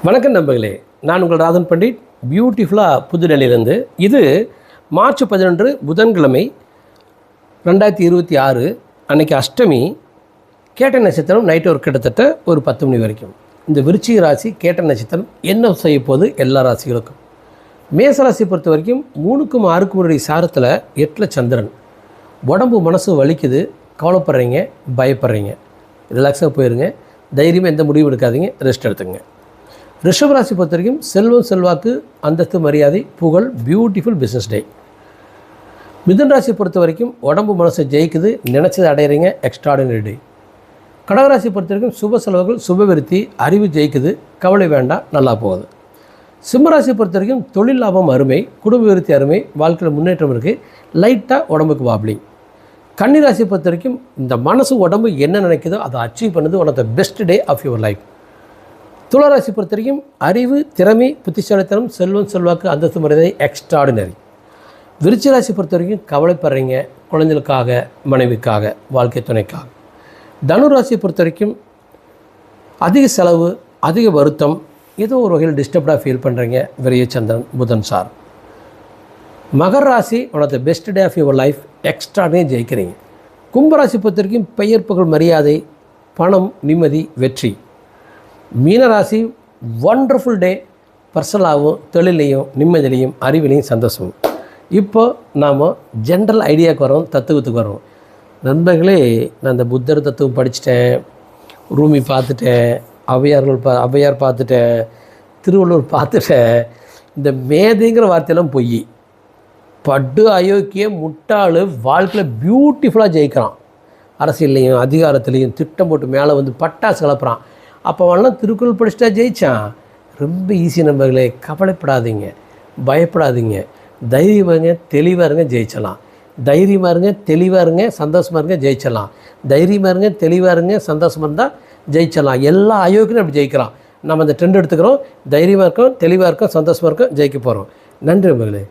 வணக்கம் நண்பர்களே, நான் உங்கள் ராதன் பண்டிட் பியூட்டிஃபுல்லாக புதுடெல்லியிலேருந்து. இது மார்ச் 11 புதன்கிழமை 2026. அன்றைக்கி அஷ்டமி. கேட்ட நட்சத்திரம் நைட்டு கிட்டத்தட்ட ஒரு 10 மணி வரைக்கும். இந்த விருச்சிக ராசி கேட்ட நட்சத்திரம் என்ன செய்ய போகுது எல்லா ராசிகளுக்கும். மேசராசி பொறுத்த வரைக்கும் 3க்கும் 6க்கும் சாரத்தில் 8ல் சந்திரன். உடம்பு மனசு வலிக்குது, கவலைப்படுறீங்க, பயப்படுறீங்க. ரிலாக்ஸாக போயிருங்க, தைரியமாக எந்த முடிவும் எடுக்காதீங்க, ரெஸ்ட் எடுத்துங்க. ரிஷபராசி பொறுத்த வரைக்கும் செல்வம், செல்வாக்கு, அந்தஸ்து, மரியாதை, புகழ், பியூட்டிஃபுல் பிஸ்னஸ் டே. மிதுன ராசி பொறுத்த வரைக்கும் உடம்பு மனசை ஜெயிக்குது, நினச்சதை அடையிறீங்க, எக்ஸ்ட்ராடினரி டே. கடகராசி பொறுத்த வரைக்கும் சுப செலவுகள், சுபவிருத்தி, அறிவு ஜெயிக்குது, கவலை வேண்டாம், நல்லா போகுது. சிம்மராசி பொறுத்த வரைக்கும் தொழில் லாபம் அருமை, குடும்ப விருத்தி அருமை, வாழ்க்கையில் முன்னேற்றம் இருக்குது, லைட்டாக உடம்புக்கு வாப்ளிங். கன்னிராசி பொறுத்த வரைக்கும் இந்த மனசு உடம்பு என்ன நினைக்குதோ அதை அச்சீவ் பண்ணுது, one of the best day of your life. துளாராசி பொறுத்த வரைக்கும் அறிவு, திறமை, புத்திசாலித்தனம், செல்வம், செல்வாக்கு, அந்தஸ்து, மரியாதை, எக்ஸ்ட்ராடினரி. விருச்சிக ராசி பொறுத்த வரைக்கும் கவலைப்படுறீங்க, குழந்தைகளுக்காக, மனைவிக்காக, வாழ்க்கை துணைக்காக. தனுராசி பொறுத்த வரைக்கும் அதிக செலவு, அதிக வருத்தம், ஏதோ ஒரு வகையில் டிஸ்டர்ப்டாக ஃபீல் பண்ணுறீங்க, விரைய சந்திரன், புதன் சார். மகர ராசி one of the best day of your life, extraordinary ஜெயிக்கிறீங்க. கும்பராசி பொறுத்த வரைக்கும் பெயர், புகழ், மரியாதை, பணம், நிம்மதி, வெற்றி. மீனராசி ஒண்டர்ஃபுல் டே, பர்சனலாகவும், தொழிலையும், நிம்மதியிலையும், அறிவிலையும், சந்தோஷமும். இப்போ நாம் ஜென்ரல் ஐடியாவுக்கு வரோம், தத்துவத்துக்கு வரோம். நண்பர்களே, நான் இந்த புத்தர் தத்துவம் படிச்சுட்டேன், ரூமி பார்த்துட்டேன், ஔவையார் பார்த்துட்டேன், திருவள்ளுவர் பார்த்துட்டேன். இந்த மேதைங்கிற வார்த்தையெல்லாம் பொய். படு அயோக்கிய முட்டாள் வாழ்க்கையில் பியூட்டிஃபுல்லாக ஜெயிக்கிறான். அரசியல்லையும் அதிகாரத்துலேயும் திட்டம் போட்டு மேலே வந்து பட்டாசு கலப்புறான். அப்போ அவன்லாம் திருக்குறள் படிச்சுட்டா ஜெயித்தான். ரொம்ப ஈஸி நண்பர்களே, கவலைப்படாதீங்க, பயப்படாதீங்க, தைரியமாக இருங்க, தெளிவாக இருங்க, ஜெயிச்சலாம். தைரியமாக இருங்க, தெளிவாக இருங்க, சந்தோஷமாக இருங்க, ஜெயிச்சலாம். தைரியமாக இருங்க, தெளிவாக இருங்க, சந்தோஷமாக இருந்தால் ஜெயிச்சலாம். எல்லா அயோக்கியும் அப்படி ஜெயிக்கிறான். நம்ம அந்த ட்ரெண்ட் எடுத்துக்கிறோம். தைரியமாக இருக்கோம், தெளிவாக இருக்கோம், சந்தோஷமாக இருக்கோம், ஜெயிக்க போகிறோம். நன்றி நண்பர்களே.